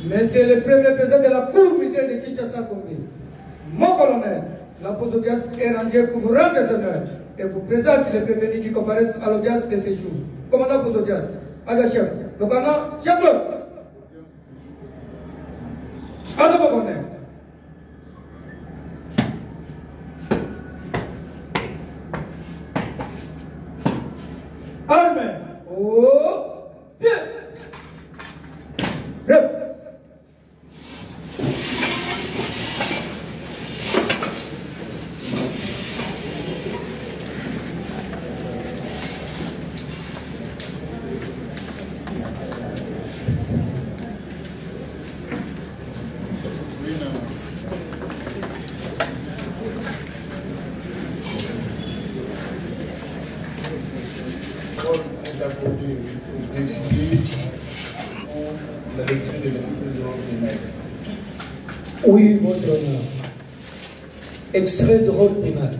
Monsieur le premier président de la Cour militaire de Kinshasa, mon colonel, la pose d'audience est rangée pour vous rendre des honneurs et vous présente les prévenus qui comparaissent à l'audience de ce jour. Commandant pose d'audience, chef, le commandant, chef-le. À mon colonel. Armée, au pied. Rep. Oui, votre honneur. Extrait de rôle pénal.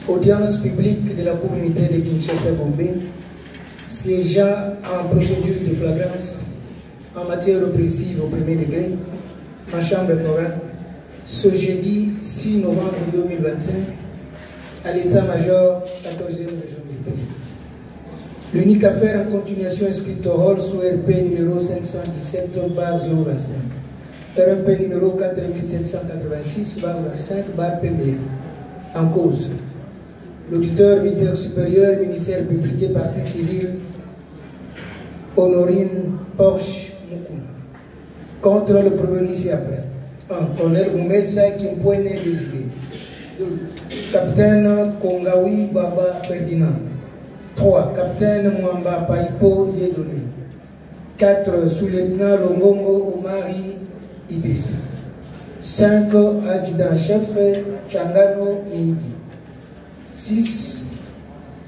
Audience publique de la communauté de Kinshasa-Gombe, siégeant en procédure de flagrance en matière oppressive au premier degré, ma chambre foraine, ce jeudi 6 novembre 2025, à l'état-major 14e région militaire. L'unique affaire en continuation inscrite au rôle sous RP numéro 517/025. RP numéro 4786/25/PB. En cause, l'auditeur militaire supérieur, ministère public et partie civile, Honorine Porsche Mukuna. Contre le prévenu ci-après. 1. Colonel Moumessa Kimpoine Désiré. 2. Capitaine Kongawi Baba Ferdinand. 3. Capitaine Mwamba Paipo Dieudonné. 4. Sous-lieutenant Longongo Omari Idrissi. 5. Adjudant-chef Changano Midi. 6.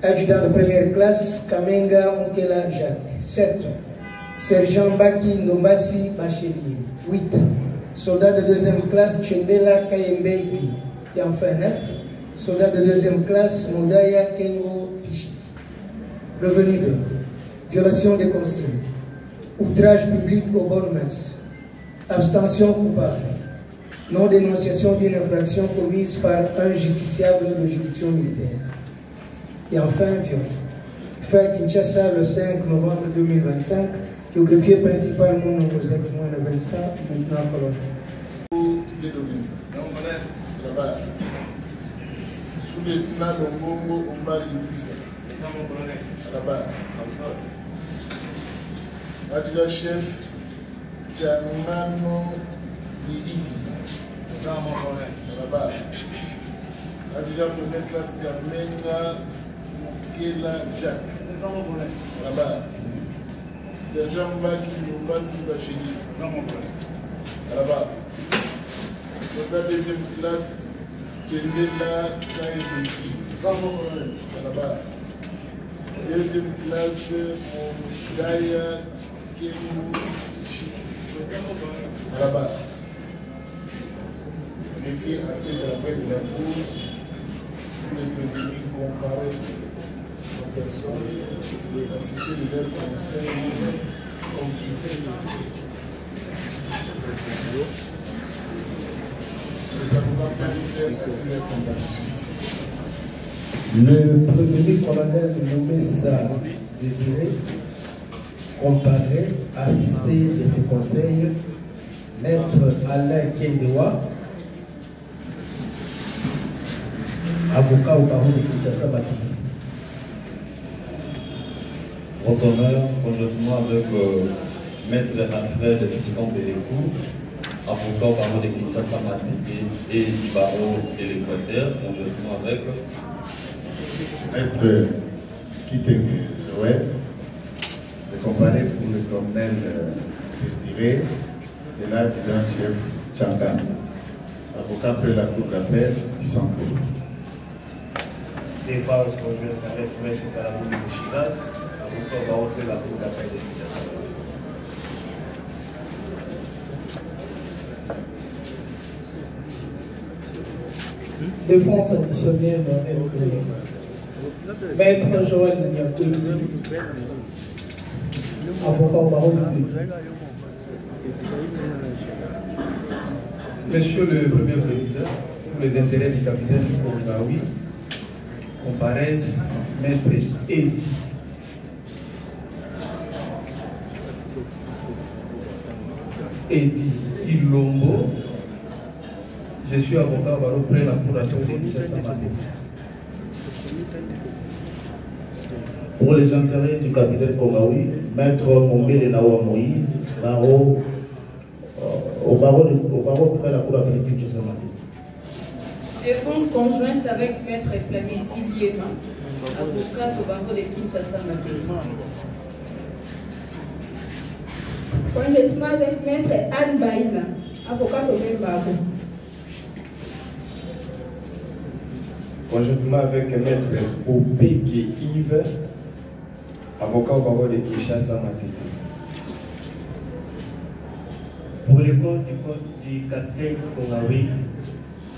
Adjudant de première classe Kamenga Onkela Jacques. 7. Sergent Baki Ndombasi Bachelier. 8. Soldat de deuxième classe Chendela Kayembeipi. Et enfin 9. Soldat de deuxième classe Modaya Kengo Tichi. Revenu 2. Violation des consignes. Outrage public aux bonnes mœurs. Abstention coupable. Non-dénonciation d'une infraction commise par un justiciable de juridiction militaire. Et enfin, viol. Fait à Kinshasa le 5 novembre 2025, le greffier principal Mouno Mosek Mouana Vincent, maintenant colonel. Sous-lieutenant Longongo Omari Idrissa. Là-bas. Adjudant-chef Changano Midi. Là-bas. Adjudant première classe Kamenga Kela Jacques. Là-bas. Sergent Baki Ndombasi Bachelier. Là-bas. Soldat deuxième classe Chendela Kaibeki. Là-bas. Deuxième classe Mondaya Kengo Tichi. Là-bas. Les filles à tête de la paix de la cour, tous les prévenus comparaissent en personne, assister de leur conseil comme suit. Les avocats peuvent faire acter leur comparution. Le prévenu colonel Moumessa Désiré comparaît, assisté de ses conseils, maître Alain Kendewa, avocat au barreau de Kinshasa Matidi. Votre honneur, conjointement avec maître Alfred Fiston Bélécourt, avocat au barreau de Kinshasa Matidi et du barreau de l'Équateur, conjointement avec Maître Kitenge Joël, je comparais pour le colonel Désiré et l'adjudant-chef Changan, avocat près la cour d'appel du Sanko. Défense conjointe avec maître Kalamou de Chivas, avocat au barreau près la cour d'appel de Kinshasa. Défense additionnelle avec maître Joël Niakoui, avocat au barreau du public. Monsieur le Premier Président, pour les intérêts du capitaine Kongawi, comparaissent maître Edi. Edi Ilombo. Je suis avocat au barreau près la cour d'appel de Kinshasa Matidi. Pour les intérêts du capitaine Kongawi, maître Mongele Nawa Moïse, barreau, au barreau près la cour d'appel de Kinshasa Matidi. Défense conjointe avec maître Plamiti Liema, avocat au barreau de Kinshasa Matidi. Conjointement avec maître Anne Baïla, avocat au même barreau. Conjointement avec maître Obeke Yves, avocat au barreau de Kinshasa Matidi. Pour le compte du capitaine Kongawi,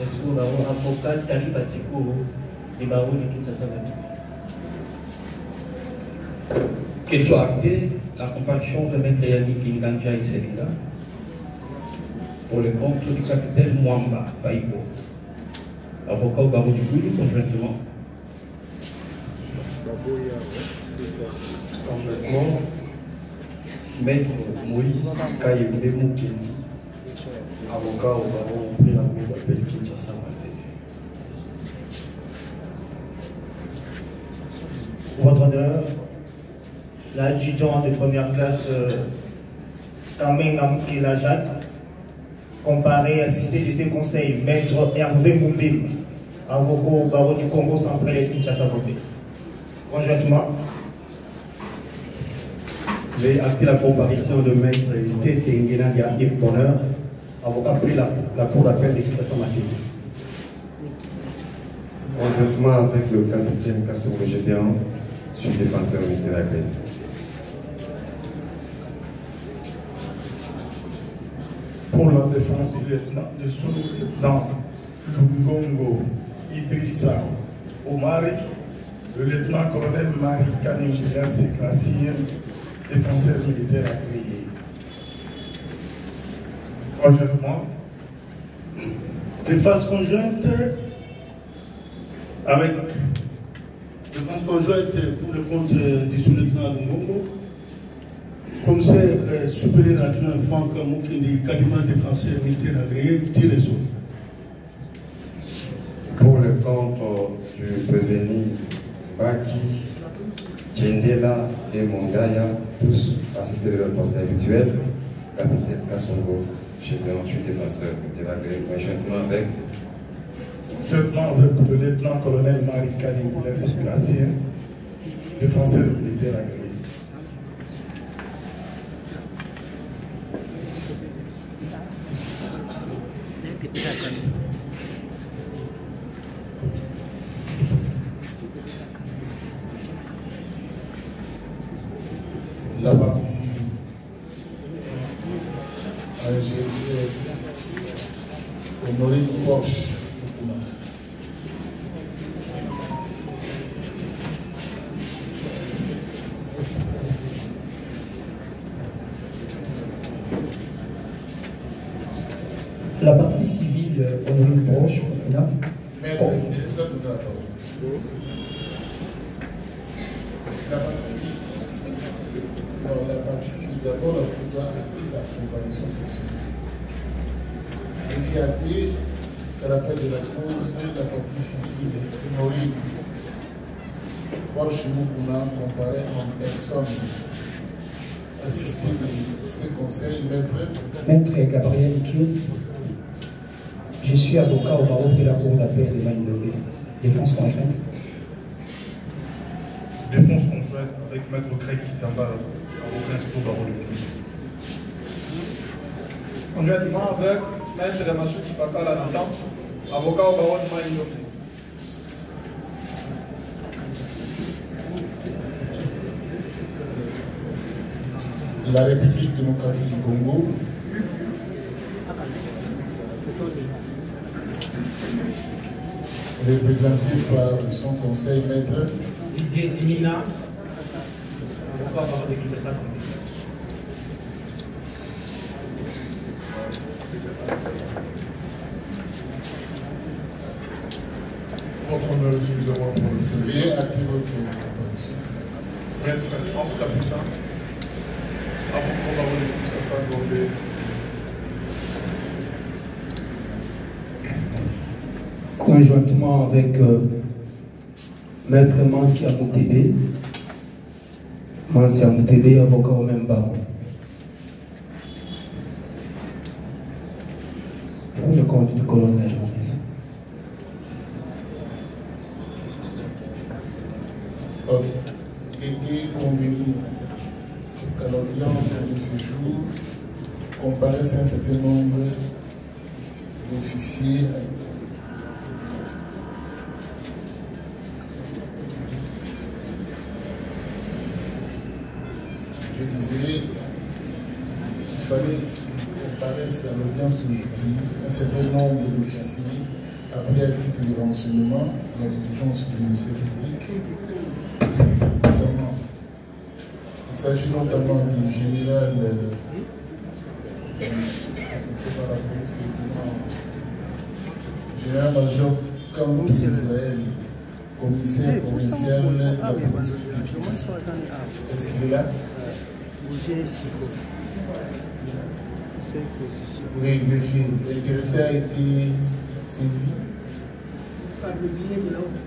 est-ce que nous avons un avocat Tariba Tikuru du barreau de Kinshasa Matidi? Qu'il soit acté la comparution de maître Yannick Nganja et Selina pour le compte du capitaine Mwamba Paipo, avocat au barreau du Goulou, conjointement. Conjointement, maître Moïse Kayembe Moukeni, avocat au barreau près la cour d'appel Kinshasa Matidi. Votre honneur, l'adjudant de première classe Kamenga Moukela Jacques, comparé, assisté de ses conseils, maître Hervé Moumbim, avocat au barreau du Congo central et Kinshasa. Conjointement, j'ai acté la comparution de maître Tete Nguenandia Yves Bonheur, avocat pris la cour d'appel de Kinshasa Matin. Conjointement avec le capitaine Kassogo Gédéan, je suis défenseur militaire agréé. Pour la défense du sous-lieutenant Lungongo Idrissa Omari, le lieutenant-colonel Marie Kanimbilan Sekrassir, défenseur militaire agréé. Conjointement, défense conjointe avec défense conjointe pour le compte du sous-lieutenant Lungongo, commissaire supérieur adjoint Franck Moukindi, quasiment défenseur militaire agréé, dit les autres. Pour le compte du prévenu Baki, Tchendela et Mongaya, tous assistés de leur poste habituel, capitaine Kassongo, chez je suis défenseur militaire agréé, conjointement avec le lieutenant-colonel Marie Kanimbilan Sekrassir, défenseur militaire agréé. La partie civile, Honoré Porsche. La partie civile, Honoré Porsche, là. Maître, vous avez donné la parole. C'est la partie civile. Alors, la partie civile, d'abord, la Cour doit acter sa comparution personnelle. Il fait acter qu'à l'appel de la cause, la partie civile, Honoré Porsche Moukouna comparait en personne, assisté de ses conseils, Maître Gabriel Kiou, je suis avocat au barreau de la Cour d'appel de Maïndomé. Défense conjointe. Défense conjointe avec Maître Craig Kitamba, avocat inscrit au barreau de Kiou. Conjointement avec Maître Massoudi Bakala Nathan, avocat au barreau de Maïndomé. La République démocratique du Congo, représenté par son conseil maître Didier Dimina, avocat par de Kinshasa. Veuillez acter votre comparaison. Maître Hans Caputin, avocat par de Kinshasa Gombe. Conjointement avec Maître Mansia Moutébé, avocat au même barreau. Pour le compte du colonel Maurice. Il était convenu qu'à l'audience de ce jour comparaissent un certain nombre d'officiers. Je disais, il fallait qu'on paraisse à l'audience d'aujourd'hui un certain nombre d'officiers appelés à titre de renseignement dans les diligence du ministère public. Notamment, il s'agit notamment du général, je ne sais pas la police, général-major Kambou Israël, commissaire provincial de la police publique. Est-ce qu'il est là? Oui, greffier. L'intéressé a été saisi. Par le biais de l'autre.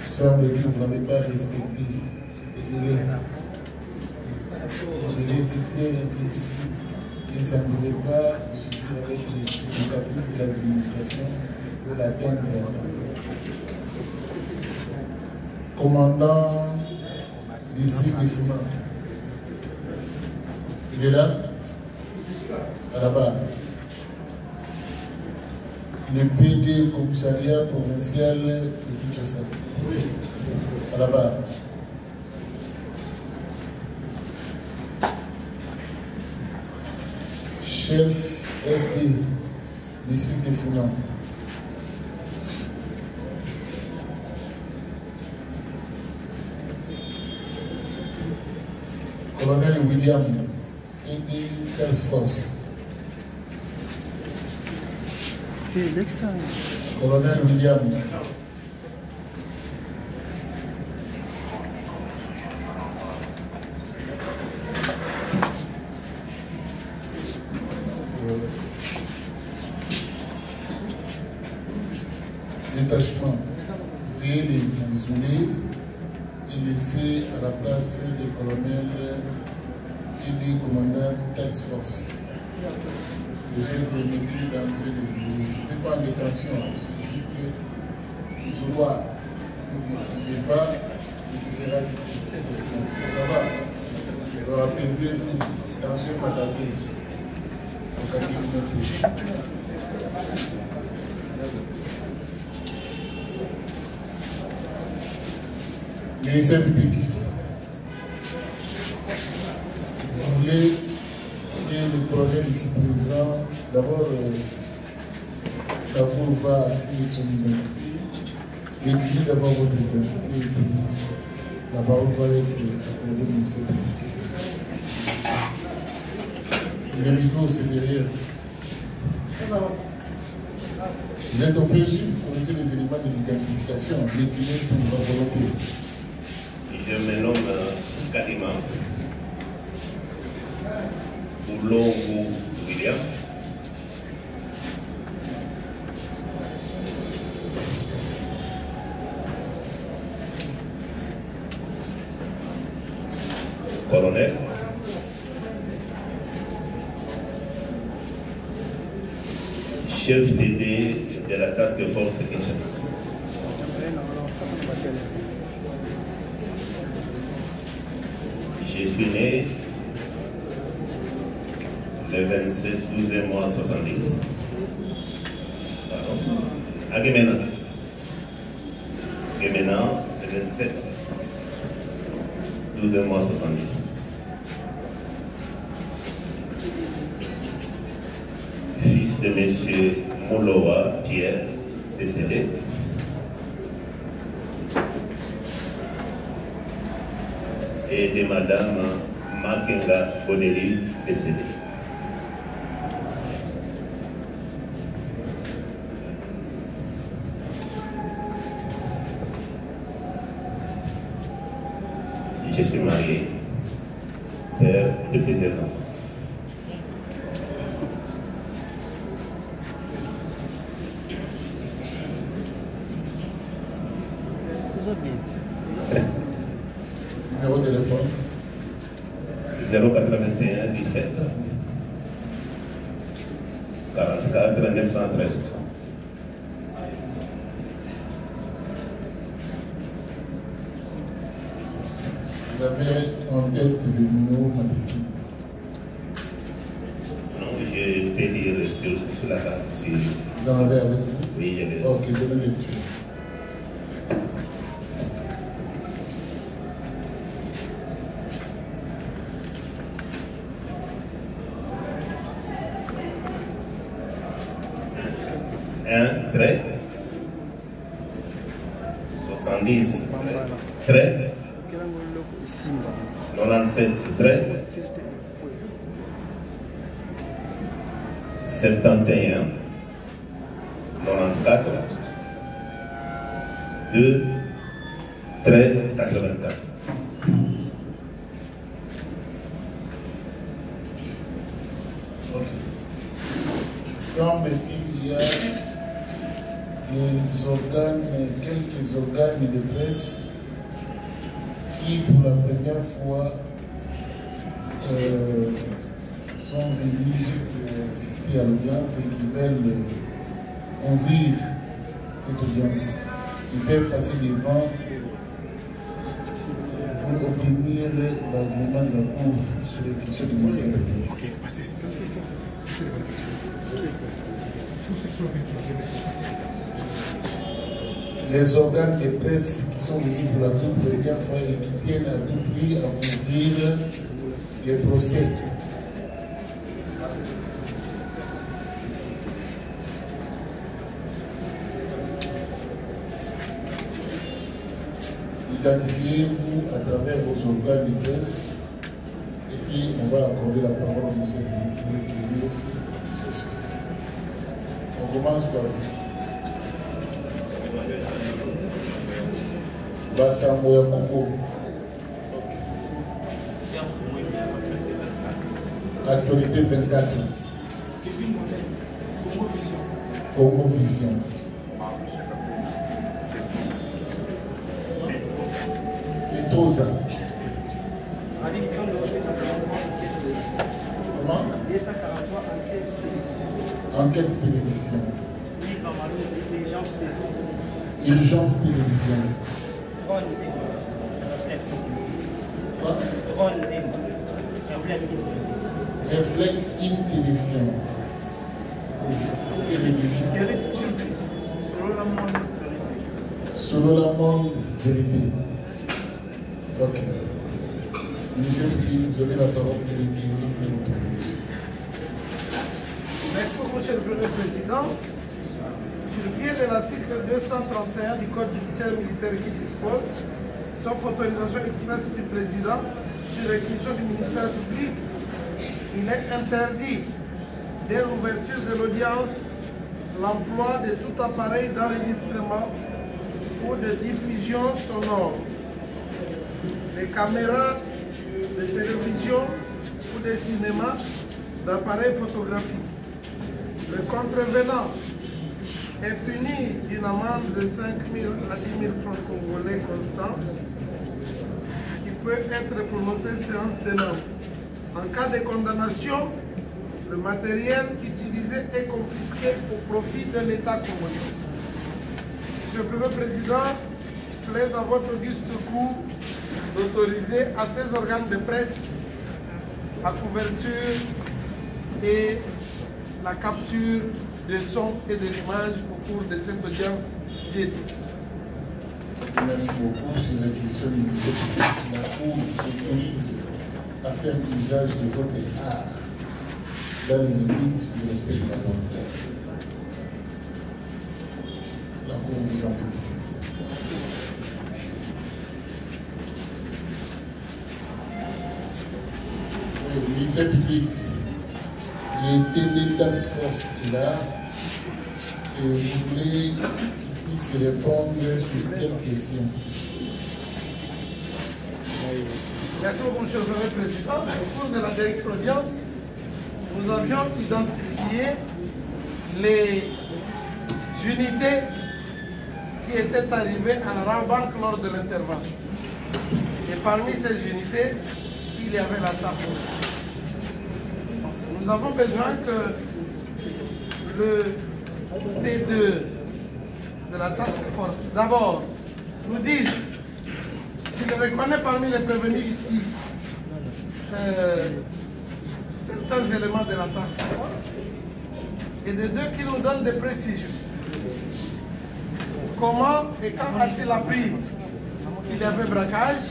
semble que vous n'avez pas respecté les délais. Les délais étaient très précis et ça ne pouvait pas suffire avec les caprices de l'administration pour l'atteindre. Commandant d'ici des Fouma. Il est là, à la barre. Le PD commissariat provincial de Kinshasa, à la barre. Chef SD d'ici des Fouma. Colonel William, PD Task Force. Colonel William. Détachement. Veuillez les isoler et laisser à la place des colonels et des commandants Task Force. Les autres les mettre dans une pas en détention, c'est juste isoloir que vous ne suivez pas et qui sera difficile. Si ça va, on va apaiser le fou, tension m'attaquer au cas de communauté. Ministère public, vous voulez que le colonel ici présent, d'abord, la Cour va acquérir son identité, écrivez d'abord votre identité et puis la parole va être accordée au ministère public. Le micro, c'est derrière. Vous êtes au PJ, vous connaissez les éléments de l'identification, déclinés pour la volonté. Je me nomme Kadima Boulongo William. Colonel. Chef DD de la Task Force Kinshasa. Je suis né le 27 12e mois 70. À Guémena. Guémena, le 27 12e mois 70. Fils de monsieur Molowa Pierre, décédé. Et de madame Makenga Bodeli, décédée. Je suis marié, père de plusieurs enfants. Numéro de téléphone 081 17 44 913. Vous avez en tête le numéro matricule? Non, je peux lire sur la carte. Vous en avez avec vous? Oui, je l'ai. Ok, donnez lecture. Un trait 70 trait 97 trait 71 94 2 trait 84. Ok. Semble-t-il qu'il y a quelques organes de presse qui, pour la première fois, sont venus juste assister à l'audience et qui veulent ouvrir cette audience. Ils peuvent passer devant pour obtenir l'agrément de la Cour sur les questions du ministère. Les organes de presse qui sont venus pour la toute première fois et qui tiennent à tout prix à ouvrir les procès. Identifiez-vous à travers vos organes de presse et puis on va accorder la parole au monsieur pour recueillir. On commence par vous. Bassamoya Congo. Actualité 24. Congo Vision. Metosa. Comment? Enquête télévision. Urgence télévision. Quoi? Réflexe in télévision. Selon la monde vérité. Ok. Monsieur Louis, vous avez la parole pour recueillir votre position. Merci beaucoup, Monsieur le Premier Président. Sur le pied de l'article 231 du Code judiciaire militaire qui dispose, sauf autorisation expresse du Président, sur réquisition du ministère public, il est interdit, dès l'ouverture de l'audience, l'emploi de tout appareil d'enregistrement ou de diffusion sonore, des caméras de télévision ou de cinéma, d'appareils photographiques. Le contrevenant est puni d'une amende de 5 000 à 10 000 francs congolais constants qui peut être prononcée séance tenante. En cas de condamnation, le matériel utilisé est confisqué au profit de l'État congolais. Monsieur le Premier Président, plaise à votre auguste cour d'autoriser à ces organes de presse la couverture et la capture de son et de l'image au cours de cette audience piétique. Merci beaucoup. Sur la question du ministère public, la Cour vous autorise à faire usage de votre art dans les limites du respect de la loi. La Cour vous en félicite. Le ministère public, le TD Task Force est là et vous voulez qu'il puisse répondre sur quelles questions? Merci beaucoup, Monsieur le Premier Président. Au cours de la dernière audience, nous avions identifié les unités qui étaient arrivées à la Rabank lors de l'intervention. Et parmi ces unités, il y avait la task force. Nous avons besoin que le T2 de la task force, d'abord, nous dise s'il reconnaît parmi les prévenus ici certains éléments de la task force, et de deux, qu'il nous donne des précisions. Comment et quand a-t-il appris qu'il y avait braquage?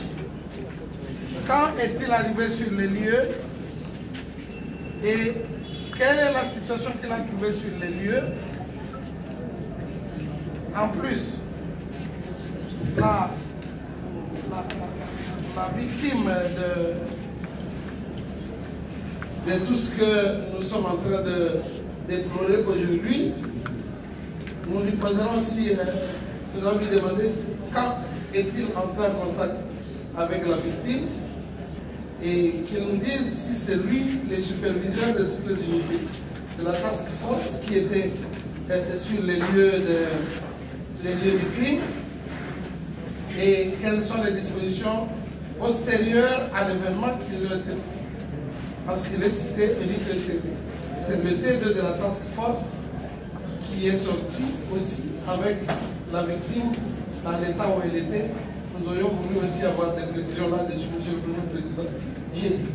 Quand est-il arrivé sur les lieux? Et quelle est la situation qu'il a trouvée sur les lieux? En plus, la victime de tout ce que nous sommes en train de déplorer aujourd'hui, nous lui poserons aussi, nous allons lui demander quand est-il entré en contact avec la victime et qu'il nous dise si c'est lui le superviseur de toutes les unités de la task force qui était sur les lieux les lieux du crime et quelles sont les dispositions postérieures à l'événement qui lui a été pris. Parce qu'il est cité, il dit que c'est le T2 de la task force qui est sorti aussi avec la victime dans l'état où elle était. Nous aurions voulu aussi avoir des précisions là-dessus, Monsieur le Premier Président. J'ai dit.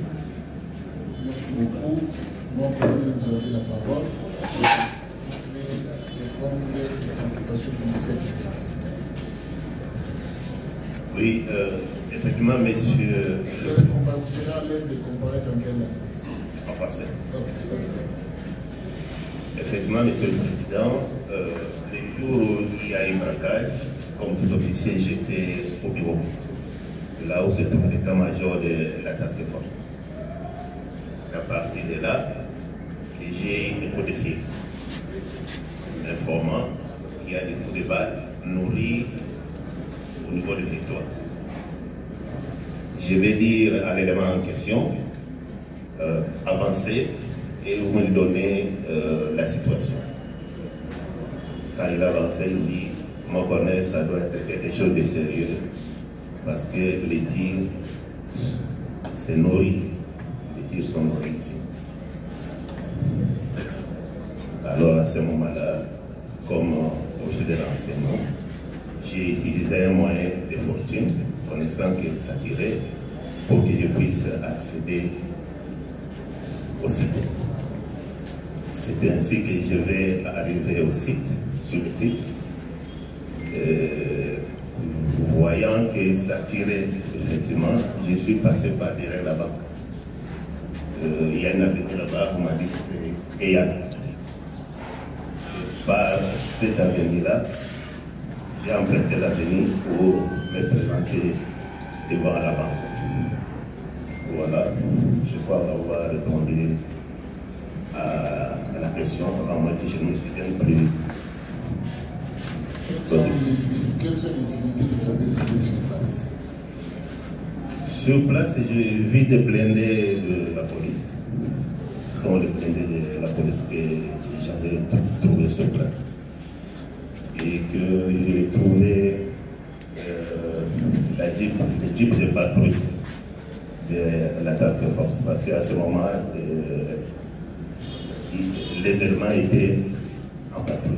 Merci beaucoup. Mon collègue, vous avez la parole. Et répondre aux préoccupations du ministère public. Oui, effectivement, monsieur. Vous serez à l'aise de comparaître en quelle langue? En français. Ok, ça va. Effectivement, monsieur le Président, les jours où il y a un braquage, comme tout officier, j'étais au bureau, là où se trouve l'état-major de la task force. C'est à partir de là que j'ai des coups de fil, informant qu'il y a des coups de balles nourris au niveau de Victoire. Je vais dire à l'élément en question, avancer et vous me donnez la situation. Quand il avance, il dit, mon colonel, ça doit être quelque chose de sérieux parce que les tirs, c'est nourri. Les tirs sont nourris ici. Alors à ce moment-là, comme officier de renseignement, j'ai utilisé un moyen de fortune, connaissant que ça tirait, pour que je puisse accéder au site. C'est ainsi que je vais arriver au site, sur le site, voyant que ça tirait, effectivement, je suis passé par derrière la banque. Il y a une avenue là-bas, on m'a dit que c'est Eyal. C'est par cette avenue-là, j'ai emprunté l'avenue pour me présenter devant la banque. Voilà, je crois avoir répondu à la question, à moins que je ne me souvienne plus. Quelles sont les unités que vous avez trouvées sur place? Sur place, j'ai vu des blindés de la police. Ce sont les blindés de la police que j'avais trouvés sur place. Et que j'ai trouvé le jeep de patrouille de la task force. Parce qu'à ce moment, les éléments étaient en patrouille.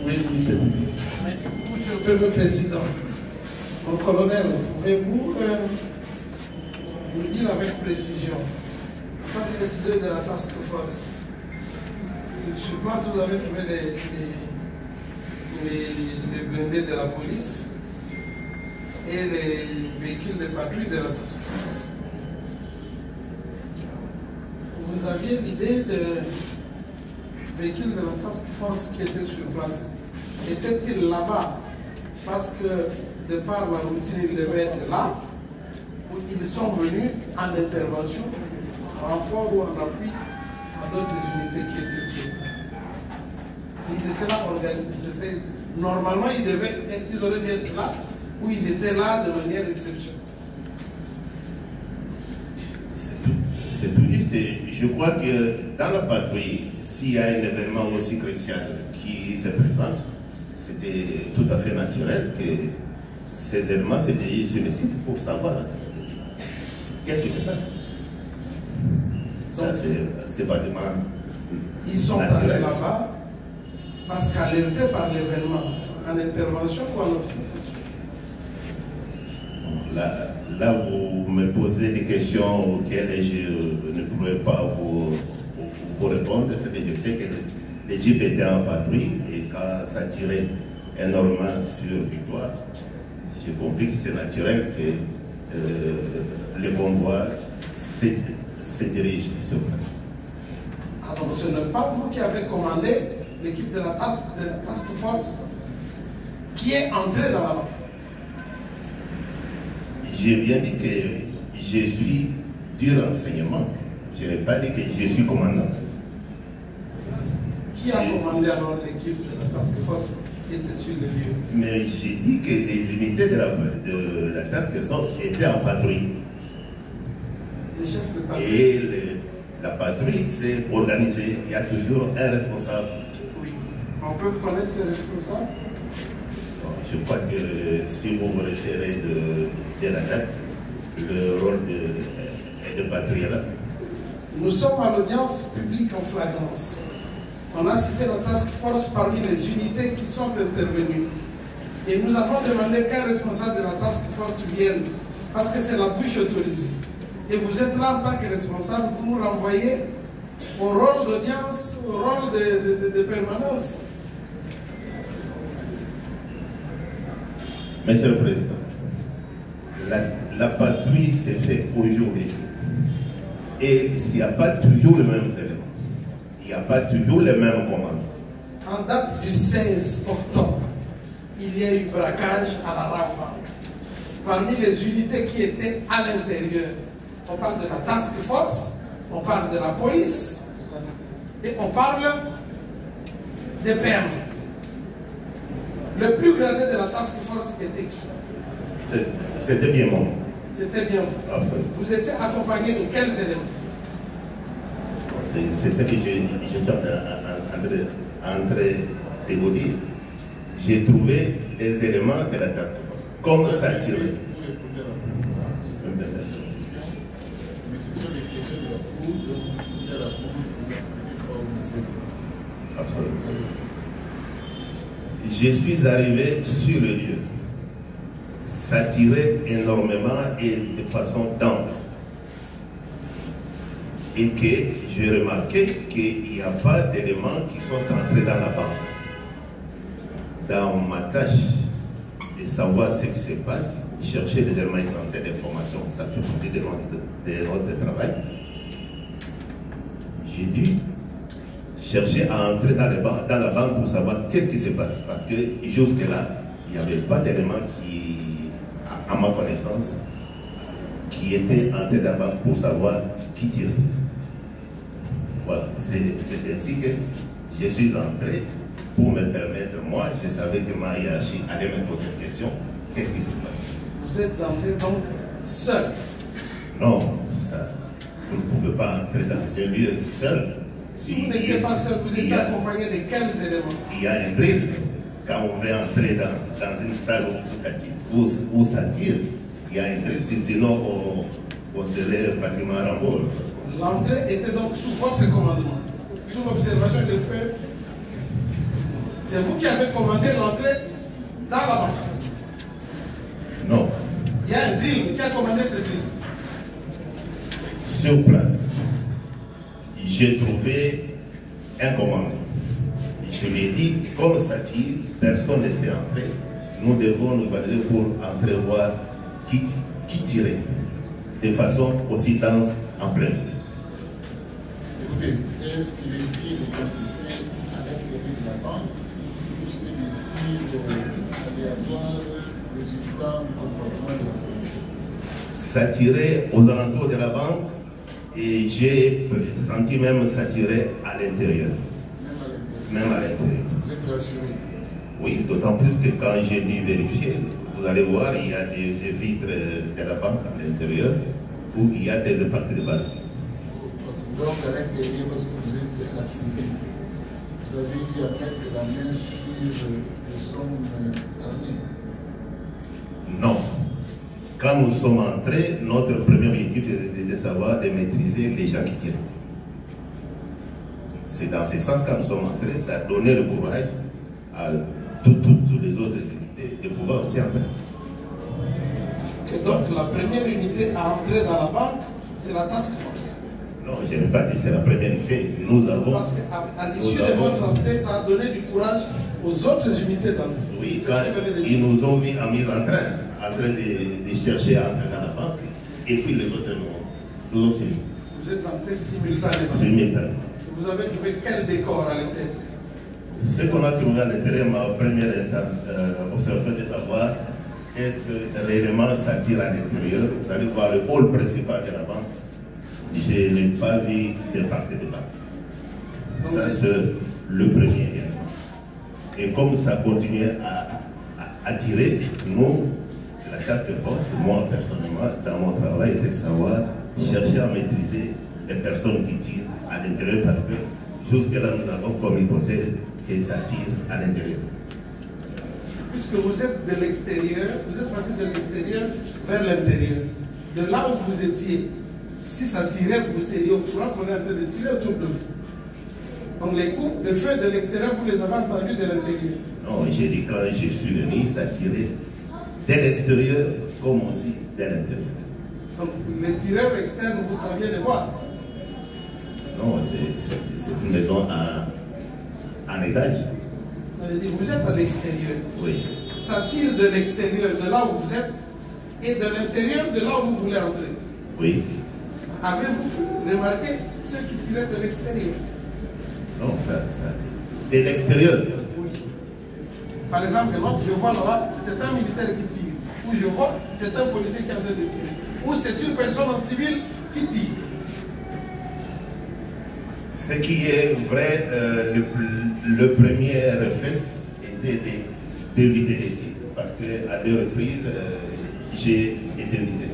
Oui, monsieur. Merci beaucoup, Monsieur le Premier Président. Mon colonel, pouvez-vous nous dire avec précision, en tant qu'incident de la task force, sur place vous avez trouvé les blindés de la police et les véhicules de patrouille de la task force. Vous aviez l'idée de véhicules de la task force qui étaient sur place. Étaient-ils là-bas parce que de par la routine ils devaient être là, ou ils sont venus en intervention, en renfort ou en appui à d'autres unités qui étaient sur place? Ils étaient là organisés. Normalement ils auraient dû être là, ou ils étaient là de manière exceptionnelle. C'est tout juste. Je crois que dans la patrouille, s'il y a un événement aussi crucial qui se présente, c'était tout à fait naturel que ces éléments se dirigent sur le site pour savoir qu'est-ce qui se passe. Ça, c'est pratiquement. Ils sont allés là-bas parce qu'alertés par l'événement, en intervention ou en observation? Là, vous me posez des questions auxquelles je ne pourrais pas vous répondre. C'est que je sais que les jeeps étaient en patrouille et quand ça tirait énormément sur Victoire, j'ai compris que c'est naturel que les convois se dirigent sur place. Alors ce n'est pas vous qui avez commandé l'équipe de la task force qui est entrée dans la banque? J'ai bien dit que je suis du renseignement. Je n'ai pas dit que je suis commandant. Qui a commandé alors l'équipe de la task force qui était sur le lieu? Mais j'ai dit que les unités de la task force étaient en patrouille. Les chefs de patrouille. Et La patrouille, c'est organisé. Il y a toujours un responsable. Oui. On peut connaître ce responsable? Je crois que si vous vous référez de la date, le rôle de patrouille là. Nous sommes à l'audience publique en flagrance. On a cité la task force parmi les unités qui sont intervenues. Et nous avons demandé qu'un responsable de la task force vienne, parce que c'est la bouche autorisée. Et vous êtes là en tant que responsable, vous nous renvoyez au rôle d'audience, au rôle de permanence. Monsieur le Président, la patrouille s'est faite aujourd'hui. Et s'il n'y a pas toujours les mêmes éléments, il n'y a pas toujours les mêmes commandes. En date du 16 octobre, il y a eu braquage à la Rabank. Parmi les unités qui étaient à l'intérieur, on parle de la task force, on parle de la police et on parle des PM. Le plus gradé de la task force était qui? C'était bien moi. C'était bien vous. Absolument. Vous étiez accompagné de quels éléments? C'est ce que je suis en train de vous dire. J'ai trouvé des éléments de la task force. Comme ça tire. Mais ce sont les questions de la Cour, donc la Cour vous a pas organisé. Absolument. Je suis arrivé sur le lieu. Ça tirait énormément et de façon dense. Et que j'ai remarqué qu'il n'y a pas d'éléments qui sont entrés dans la banque. Dans ma tâche de savoir ce qui se passe, chercher des éléments essentiels d'information, ça fait partie de notre travail. J'ai dû chercher à entrer dans la banque pour savoir qu'est-ce qui se passe. Parce que jusque-là, il n'y avait pas d'éléments qui, à ma connaissance, qui étaient entrés dans la banque pour savoir qui tirait. Voilà, c'est ainsi que je suis entré pour me permettre, moi, je savais que ma hiérarchie allait me poser une question, qu'est-ce qui se passe? Vous êtes entré donc seul? Non, ça, vous ne pouvez pas entrer dans un lieu seul. Si vous n'étiez pas seul, vous étiez accompagné de quels éléments? Il y a un drill. Quand on veut entrer dans une salle où ça tire, il y a un drill. Sinon, on serait pratiquement à rembord. L'entrée était donc sous votre commandement, sous l'observation des feux. C'est vous qui avez commandé l'entrée dans la banque? Non. Il y a un drill, mais qui a commandé ce drill? Sur place, j'ai trouvé un commandement. Je lui ai dit, comme ça tire, personne ne sait entrer. Nous devons nous organiser pour entrevoir qui tirait de façon aussi dense en plein ville. Écoutez, est-ce qu'il est dit identifié à l'intérieur de la banque ou c'est des tirs aléatoires résultant du comportement de la police? Ça tirait aux alentours de la banque et j'ai senti même ça tirait à l'intérieur. Même à l'intérieur. Vous êtes rassuré? Oui, d'autant plus que quand j'ai dû vérifier, vous allez voir, il y a des vitres de la banque à l'intérieur où il y a des parties de balles. Donc à l'intérieur, lorsque vous êtes accédé, vous avez dû mettre la main sur des hommes armés? Non. Quand nous sommes entrés, notre premier objectif était de savoir de maîtriser les gens qui tiraient. C'est dans ce sens que nous sommes entrés, ça a donné le courage à toutes les autres unités de pouvoir aussi entrer. Que donc la première unité à entrer dans la banque, c'est la task force? Non, je n'ai pas dit c'est la première unité. Nous avons... Parce qu'à l'issue de votre entrée, ça a donné du courage aux autres unités d'entrée. Oui, quand ils nous ont mis en train de chercher à entrer dans la banque, et puis les autres nous ont suivis. Vous êtes entrés simultanément? Simultanément. Vous avez trouvé quel décor à l'intérieur? Ce qu'on a trouvé à l'intérieur, ma première observation de savoir est-ce que réellement ça tire à l'intérieur. Vous allez voir le hall principal de la banque. Je n'ai pas vu de partie de banque. Ça, c'est le premier élément. Et comme ça continuait à tirer, nous, la task force, moi personnellement, dans mon travail, était de savoir chercher à maîtriser les personnes qui tirent à l'intérieur parce que jusque-là, nous avons comme hypothèse que ça tire à l'intérieur. Puisque vous êtes de l'extérieur, vous êtes parti de l'extérieur vers l'intérieur. De là où vous étiez, si ça tirait, vous seriez au courant qu'on est en train de tirer autour de vous. Donc les coups, le feu de l'extérieur, vous les avez entendus de l'intérieur. Non, j'ai dit quand je suis venu, ça tirait de l'extérieur comme aussi de l'intérieur. Donc les tireurs externes, vous saviez les voir? Non, c'est une maison en étage. Vous êtes à l'extérieur. Oui. Ça tire de l'extérieur, de là où vous êtes, et de l'intérieur, de là où vous voulez entrer. Oui. Avez-vous remarqué ceux qui tiraient de l'extérieur? Non, de l'extérieur. Oui. Par exemple, je vois là-bas, c'est un militaire qui tire. Ou je vois, c'est un policier qui est en train de tirer. Ou c'est une personne en civil qui tire. Ce qui est vrai, le premier réflexe était d'éviter les tirs. Parce qu'à 2 reprises, j'ai été visé.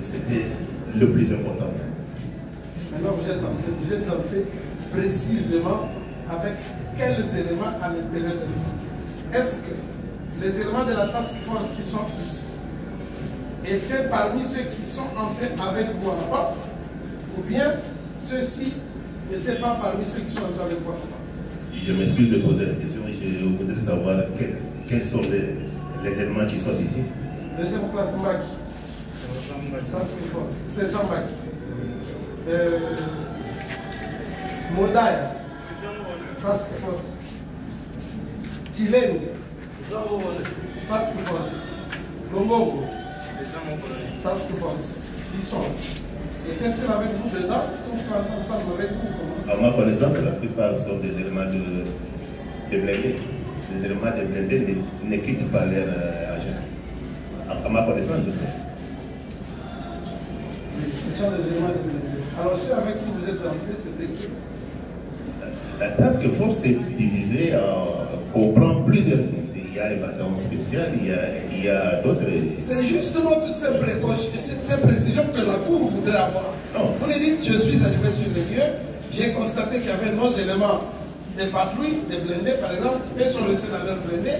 C'était le plus important. Maintenant, vous êtes entré précisément avec quels éléments à l'intérieur de l'État? Est-ce que les éléments de la task force qui sont ici étaient parmi ceux qui sont entrés avec vous à la banque, ou bien ceux-ci n'étaient pas parmi ceux qui sont entrés avec vous à la banque? Je m'excuse de poser la question, je voudrais savoir quels sont les éléments qui sont ici. Deuxième classe Mbaki, task force, c'est Jean Mbaki. Modaya, task force. Chilène, task force. Lombongo, task force. Ils sont. Étaient-ils avec vous dedans? Sont-ils ensemble avec vous? Comment? À ma connaissance, la plupart sont des éléments de blindés. Les éléments de blindés ne quittent pas leur agent. À ma connaissance, justement. Ce sont des éléments de blindés. Alors ceux avec qui vous êtes entrés, c'était qui? La task force est divisée, comprend plusieurs unités. Il y a un bataillon spécial, il y a d'autres. C'est justement toutes ces précisions que la Cour voudrait avoir. Non. Vous nous dites, je suis arrivé sur le lieu, j'ai constaté qu'il y avait nos éléments des patrouilles, des blindés par exemple, eux sont restés dans leur blindé.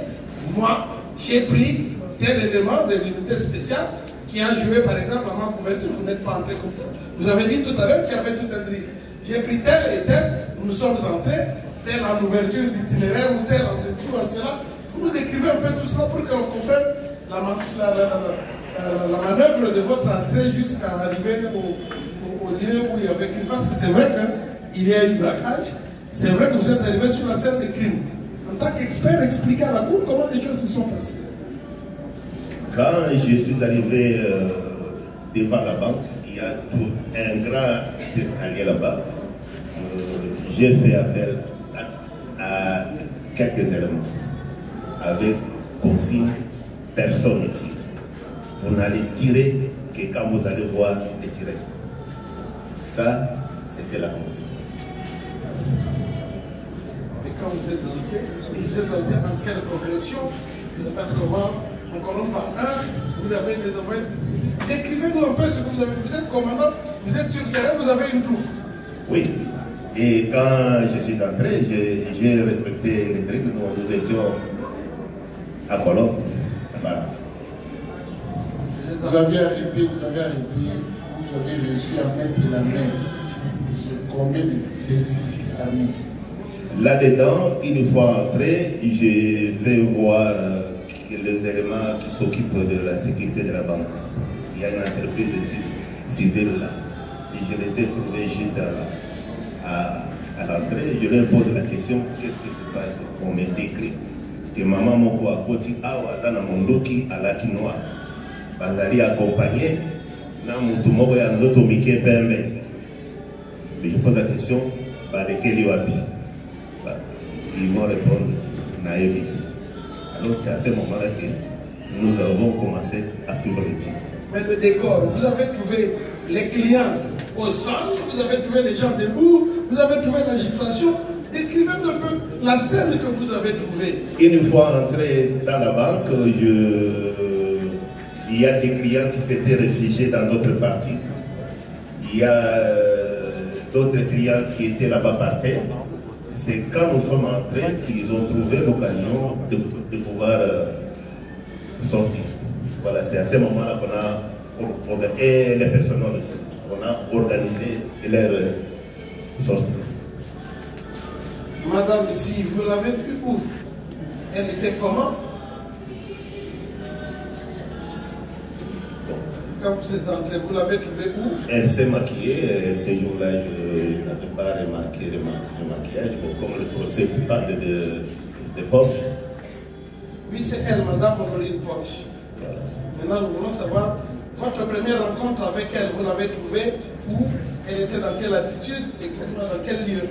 Moi, j'ai pris tel élément de l'unité spéciale qui a joué par exemple à ma couverture, vous n'êtes pas entré comme ça. Vous avez dit tout à l'heure qu'il y avait tout un drill. J'ai pris tel et tel, nous sommes entrés, tel en ouverture d'itinéraire ou tel en ceci ou en cela. Vous nous décrivez un peu tout cela pour que l'on comprenne la manœuvre de votre entrée jusqu'à arriver au lieu où il y avait crime. Parce que c'est vrai qu'il y a eu braquage, c'est vrai que vous êtes arrivé sur la scène des crimes. En tant qu'expert, expliquez à la Cour comment les choses se sont passées. Quand je suis arrivé devant la banque, il y a un grand escalier là-bas. J'ai fait appel à quelques éléments. Avec consigne, personne ne tire. Vous n'allez tirer que quand vous allez voir les tirer. Ça, c'était la consigne. Et quand vous êtes entré en quelle progression? Vous êtes comment? En colonne par un, vous avez des envoyés. Décrivez-nous un peu ce que vous avez. Vous êtes commandant, vous êtes sur le terrain, vous avez une troupe. Oui. Et quand je suis entré, j'ai respecté les règles. Nous étions à Colombe. Voilà. Vous avez arrêté, vous avez réussi à mettre la main sur combien de civiques armés? Là-dedans, une fois entré, je vais voir les éléments qui s'occupent de la sécurité de la banque. Il y a une entreprise civile là. Et je les ai trouvés juste à l'entrée. Je leur pose la question, qu'est-ce qui se passe? On me décrit que maman moko akoti awa aza na mondoki alaki noir. Bazali accompagné na mutu moko ya nzoto mike pembe. Mais je pose la question, balekeli wapi? Ils vont répondre naïvité. Alors c'est à ce moment-là que nous avons commencé à suivre les tirs. Mais le décor, vous avez trouvé les clients au sol, vous avez trouvé les gens debout, vous avez trouvé l'agitation. Décrivez un peu la scène que vous avez trouvée. Une fois entré dans la banque, il y a des clients qui s'étaient réfugiés dans d'autres parties. il y a d'autres clients qui étaient là-bas par terre. C'est quand nous sommes entrés qu'ils ont trouvé l'occasion de pouvoir sortir. Voilà, c'est à ce moment-là qu'on a, et les personnels aussi, on a organisé leur sortie. Madame ici, vous l'avez vue où? Elle était comment? Quand vous êtes entré, vous l'avez trouvée où? Elle s'est maquillée. Ce jour-là, je n'avais pas remarqué le maquillage. Mais comme le procès parle de Porsche. Oui, c'est elle, Madame Honorine Porsche. Voilà. Maintenant, nous voulons savoir votre première rencontre avec elle. Vous l'avez trouvée où? Elle était dans quelle attitude? Exactement dans quel lieu?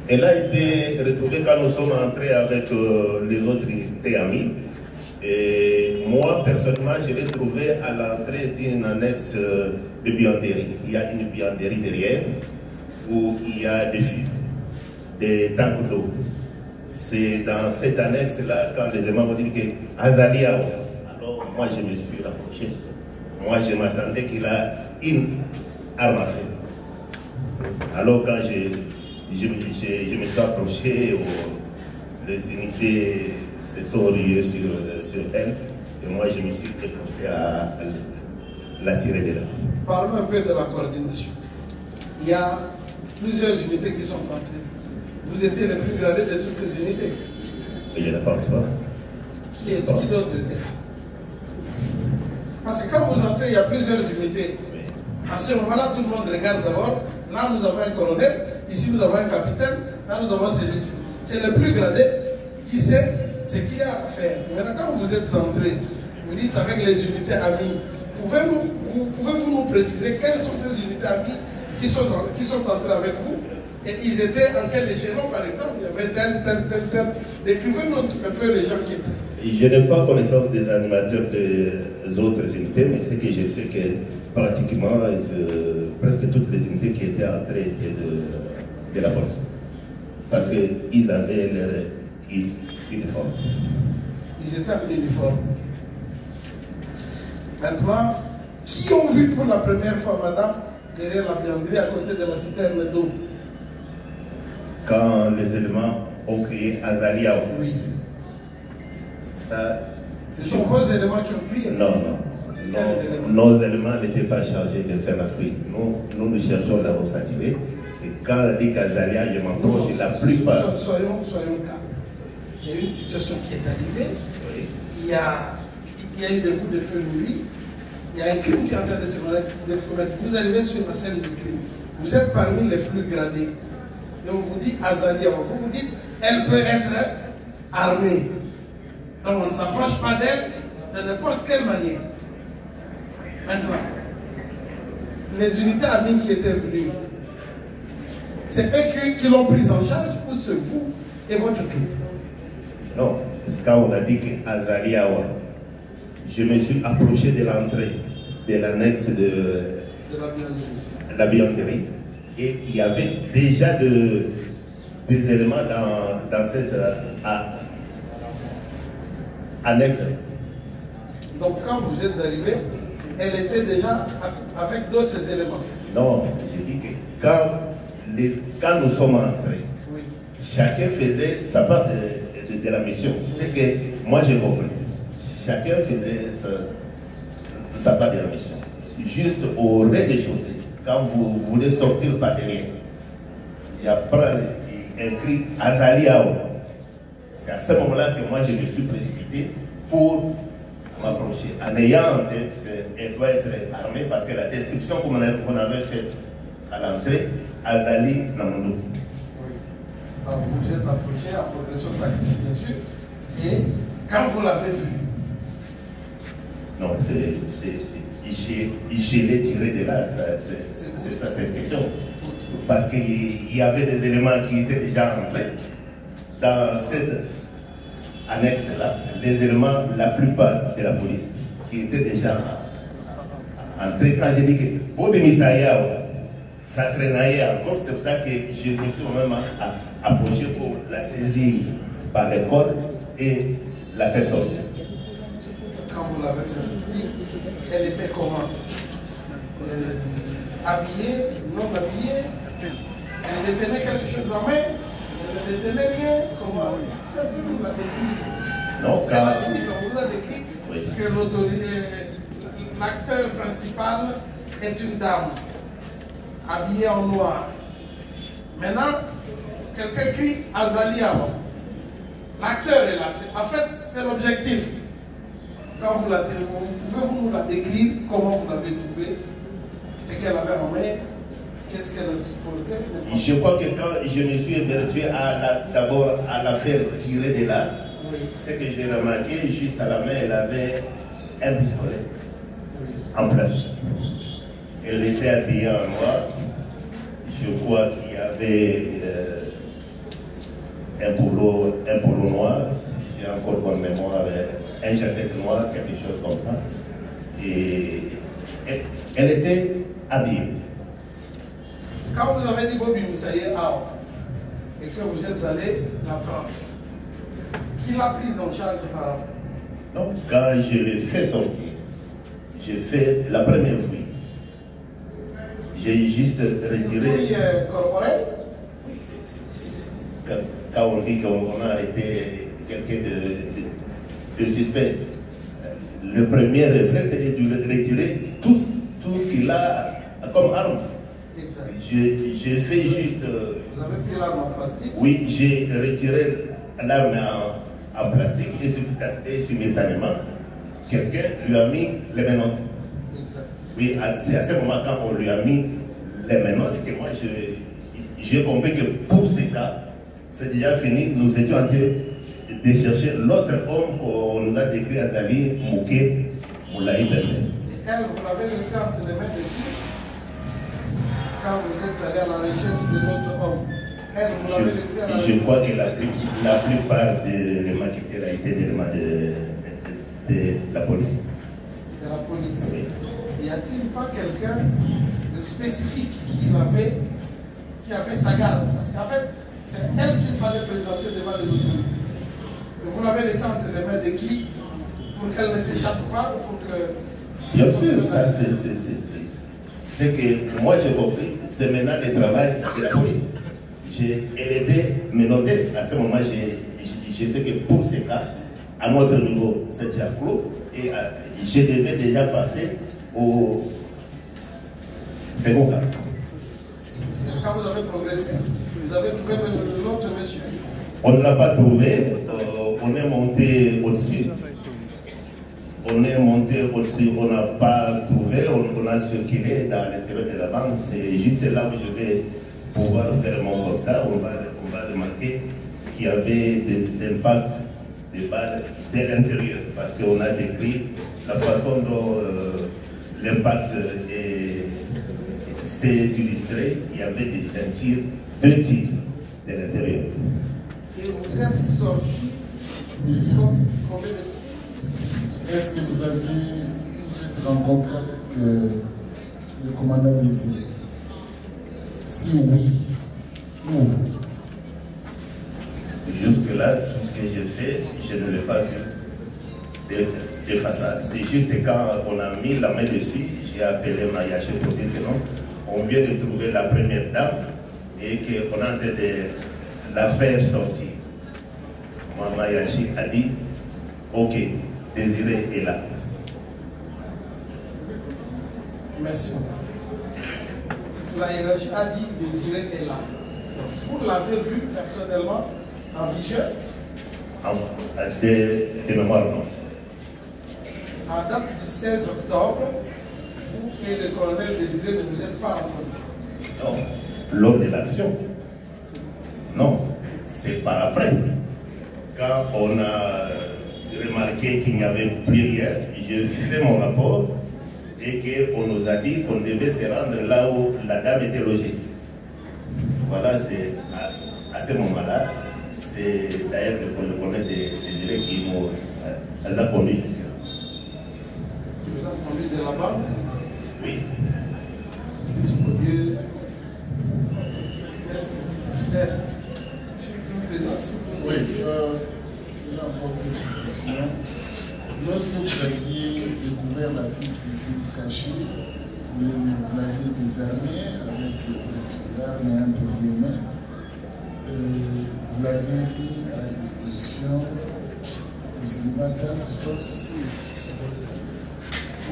Elle a été retrouvée quand nous sommes entrés avec les autres amis. Et moi, personnellement, je l'ai trouvée à l'entrée d'une annexe de buanderie. Il y a une buanderie derrière où il y a des fûts, des tanks d'eau. C'est dans cette annexe-là, quand les aimants m'ont dit que Azalia, alors moi je me suis rapproché. Moi je m'attendais qu'il a une arme à feu. Alors quand je me suis approché, les unités se sont ruées sur elle, et moi je me suis efforcé à la tirer de là. Parlons un peu de la coordination. Il y a plusieurs unités qui sont entrées. Vous étiez les plus gradés de toutes ces unités. Et je ne pense pas. Qui d'autre était? Parce que quand vous entrez, il y a plusieurs unités. À ce moment-là, tout le monde regarde d'abord. Là, nous avons un colonel. Ici, nous avons un capitaine. Là, nous avons celui-ci. C'est le plus gradé qui sait ce qu'il y a à faire. Maintenant, quand vous êtes centré, vous dites avec les unités amies, pouvez-vous nous préciser quelles sont ces unités amies qui sont entrées avec vous? Et ils étaient en quel échelon, par exemple? Il y avait tel. Décrivez-nous un peu les gens qui étaient. Je n'ai pas connaissance des animateurs des autres unités, mais ce que je sais que pratiquement, presque toutes les unités qui étaient entrées étaient de la police. Parce qu'ils avaient leur uniforme. Ils étaient en uniforme. Maintenant, qui ont vu pour la première fois, madame, derrière la buanderie à côté de la citerne d'eau? Quand les éléments ont crié Azalia. Oui. Ça, ce sont vos éléments qui ont crié? Non. Nos éléments n'étaient pas chargés de faire la fuite. Nous cherchons la resatirer. Et quand on dit qu'Azalia, je m'approche, la plupart. Soyons calmes. Il y a une situation qui est arrivée. Oui. Il y a eu des coups de feu nourris. Il y a un crime qui est en train de se commettre. Vous arrivez sur la scène du crime. Vous êtes parmi les plus gradés. Et on vous dit Azalia. Vous vous dites, elle peut être armée. Donc on ne s'approche pas d'elle de n'importe quelle manière. Maintenant, les unités amies qui étaient venues, c'est eux qui l'ont prise en charge ou c'est vous et votre troupe? Non, quand on a dit que Azalia, je me suis approché de l'entrée de l'annexe de la buanderie et il y avait déjà des éléments dans cette annexe. Donc quand vous êtes arrivé, elle était déjà avec d'autres éléments? Non, j'ai dit que quand nous sommes entrés, oui, chacun faisait sa part de la mission. C'est que moi j'ai compris. Chacun faisait sa part de la mission. Juste au rez-de-chaussée, quand vous voulez sortir par derrière, j'apprends un cri Azalia. C'est à ce moment-là que moi je me suis précipité pour m'approcher, en ayant en tête qu'elle doit être armée parce que la description qu'on avait faite à l'entrée, Azali Namondoki. Oui. Alors vous vous êtes approché à progression tactique, bien sûr, et quand vous l'avez vu? Non, je l'ai tiré de là, c'est ça cette question. Parce qu'il y avait des éléments qui étaient déjà entrés dans cette annexe-là, les éléments, la plupart de la police, qui étaient déjà entrés. Quand j'ai dit que Bobi Misaya, ça traînait encore, c'est pour ça que je me suis même approché pour la saisir par les cordes et la faire sortir. Quand vous l'avez fait sortir, elle était comment? habillée, non habillée, elle détenait quelque chose en main, elle ne détenait rien. Comment faites-vous la décrire? C'est la cible, on vous a décrit que l'acteur principal est une dame habillée en noir. Maintenant, quelqu'un crie Azalia. L'acteur est là. En fait, c'est l'objectif. Quand vous pouvez nous la décrire, comment vous l'avez trouvée, ce qu'elle avait en main, qu'est-ce qu'elle supportait? Je crois que quand je me suis évertué d'abord à la faire tirer de là, ce que j'ai remarqué, juste à la main, elle avait un pistolet en plastique. Elle était habillée en noir. Je crois qu'il y avait un polo noir, si j'ai encore bonne mémoire, un jaquette noir, quelque chose comme ça. Et elle était habillée. Quand vous avez dit Bobby Moussaïe et que vous êtes allé la prendre, qui l'a prise en charge par après? Non, quand je l'ai fait sortir, j'ai fait la première fouille. J'ai juste retiré. Une fouille corporelle? Quand on dit qu'on a arrêté quelqu'un de suspect, le premier réflexe c'est de retirer tout ce qu'il a comme arme. J'ai fait juste. Vous avez pris l'arme en plastique? Oui, j'ai retiré l'arme en plastique et simultanément, quelqu'un lui a mis les menottes. Oui, c'est à ce moment quand on lui a mis les menottes que moi j'ai compris que pour ce cas, c'est déjà fini. Nous étions en train de chercher l'autre homme qu'on nous a décrit à Zali, Mouké Moulaï Bébé. Et elle, vous l'avez laissé entre les mains de qui? Quand vous êtes allé à la recherche de l'autre homme, elle, vous l'avez laissé à la recherche. Je crois que la plupart des enquêteurs a été d'éléments de la police. De la police. Oui. Y a-t-il pas quelqu'un de spécifique qui avait sa garde? Parce qu'en fait, c'est elle qu'il fallait présenter devant les autorités. Et vous l'avez laissé entre les mains de qui? Pour qu'elle ne s'échappe pas ou pour que... Bien sûr, ça c'est que moi j'ai compris, c'est maintenant le travail de la police. Elle était menottée. À ce moment, je sais que pour ce cas, à notre niveau, c'est déjà clos. Et je devais déjà passer au second cas. Quand vous avez progressé, vous avez trouvé l'autre monsieur? On ne l'a pas trouvé. On est monté au-dessus. On n'a pas trouvé, on a circulé dans l'intérieur de la banque. C'est juste là où je vais pouvoir faire mon constat. On va remarquer qu'il y avait d'impact des balles de l'intérieur. Parce qu'on a décrit la façon dont l'impact s'est illustré. Il y avait deux tirs de l'intérieur. Et vous êtes sorti combien de... Est-ce que vous avez rencontré avec le commandant Désiré? Si oui, où? Jusque-là, tout ce que j'ai fait, je ne l'ai pas vu de façade. C'est juste quand on a mis la main dessus, j'ai appelé Mayaché pour dire que non, on vient de trouver la première dame et qu'on est en train de la faire sortir. Moi, Mayaché a dit, ok, Désiré est là. Merci. La hiérarchie a dit Désiré est là. Vous l'avez vu personnellement en vision? De mémoire, non. À date du 16 octobre, vous et le colonel Désiré ne vous êtes pas rencontrés? Non. Lors de l'action? Non. C'est par après. Quand on a remarqué qu'il n'y avait plus rien, j'ai fait mon rapport et qu'on nous a dit qu'on devait se rendre là où la dame était logée. Voilà, c'est à ce moment-là, c'est d'ailleurs le colonel Désiré qui nous a conduit jusque-là. Qui vous a conduit de la banque? Oui. Merci. Oui, il y a encore quelques questions. Lorsque vous aviez découvert la fille qui s'est cachée, vous l'avez désarmé avec les armes et entre guillemets. Vous l'avez mis à la disposition des éléments force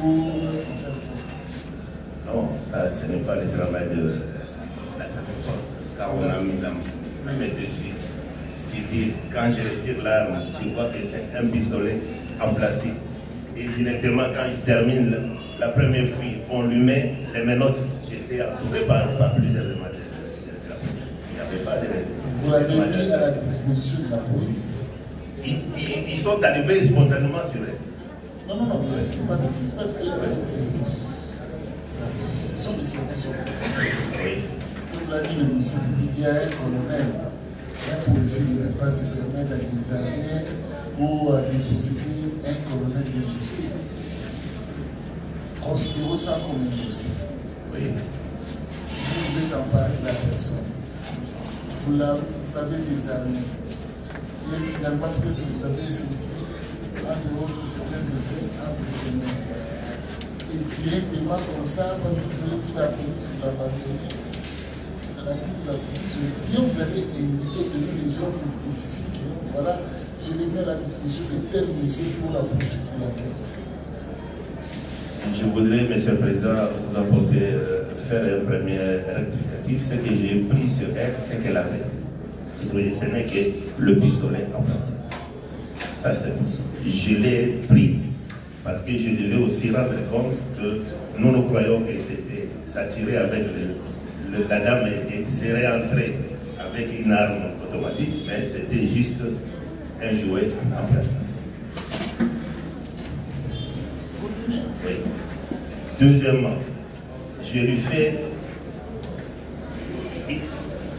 pour faire quoi? Non, ça, ce n'est pas le travail de la force, car on a mis la main dessus. Civil, quand je retire l'arme, je vois que c'est un pistolet en plastique. Et directement, quand je termine la première fouille, on lui met les menottes. J'étais entouré par plusieurs éléments de la police. Il n'y avait pas de... Vous l'avez mis à la disposition de la police? Ils sont arrivés spontanément sur elle. Non, mais ce n'est pas difficile parce que ce sont des services. Oui. Comme l'a dit le monsieur, il y a un colonel. Un policier ne peut pas se permettre à désarmer ou à déposséder un colonel de dossier. Considérez ça comme un dossier. Oui. Vous êtes emparé de la personne. Vous l'avez désarmé. Et finalement, peut-être vous avez saisi, entre autres, certains effets entre ses mains. Et directement comme ça, parce que vous avez vu la police, vous l'abandonnez. Dans la crise de la police, bien vous allez indiquer de nous les ordres spécifiques. Voilà, je les mets à la disposition de tel monsieur pour la poursuite de l'enquête. Je voudrais, Monsieur le Président, vous apporter, faire un premier rectificatif. Ce que j'ai pris sur elle, c'est qu'elle avait. Ce n'est que le pistolet en plastique. Ça, c'est tout. Je l'ai pris parce que je devais aussi rendre compte que nous croyons que c'était, ça tirait avec la dame serait entrée avec une arme automatique, mais c'était juste un jouet en plastique. Oui. Deuxièmement, je lui fais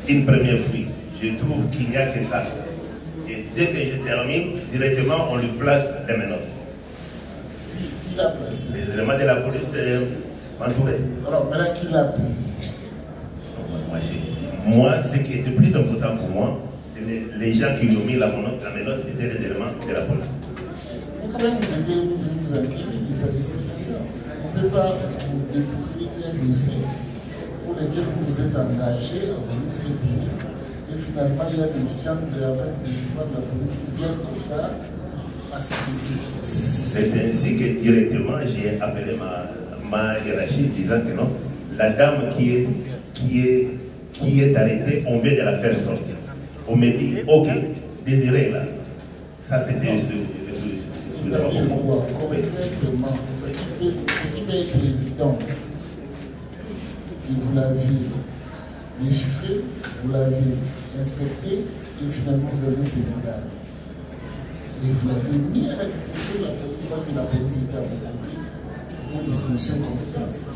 une première fouille. Je trouve qu'il n'y a que ça. Et dès que je termine, directement, on lui place les menottes. Qui l'a placé? Les éléments de la police m'entouraient. Alors, maintenant, qui l'a pris? Moi, ce qui était plus important pour moi, c'est les gens qui lui ont mis la menotte étaient les éléments de la police. Vous devez vous inquiéter de sa destination. On ne peut pas vous déposer un dossier pour lequel vous vous êtes engagé à venir se retirer. Et finalement, il y a des gens, en fait, des éléments de la police qui viennent comme ça à se dossier. C'est ainsi que directement, j'ai appelé ma hiérarchie disant que non, la dame qui est arrêtée, on vient de la faire sortir. On me dit, ok, Désiré là, ça c'était c'est-à-dire quoi? Concrètement, ce qui peut être évident, que vous l'aviez déchiffré, vous l'aviez inspecté, et finalement vous avez saisi l'arme. Et vous l'avez mis à la disposition de la police, parce que la police était à vos côtés, pour disposition de compétences.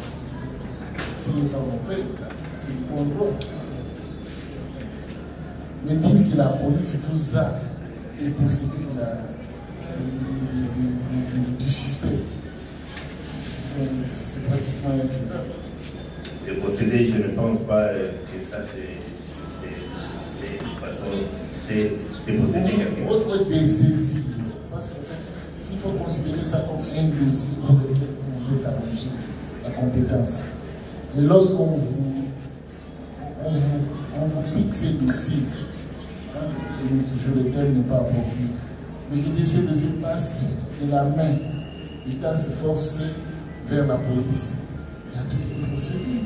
Ce n'est pas mauvais, c'est du bon droit. Mais dire que la police vous a dépossédé du suspect, c'est pratiquement infaisable. Déposséder, je ne pense pas que ça c'est une façon, c'est déposséder quelqu'un. Votre désaisir, parce qu'en fait, s'il faut considérer ça comme un dossier pour lequel vous êtes arrangé, la compétence. Et lorsqu'on vous pique ces dossiers, toujours le terme n'est pas approprié, mais que ces dossiers passent de la main du task force vers la police, il y a toute une procédure,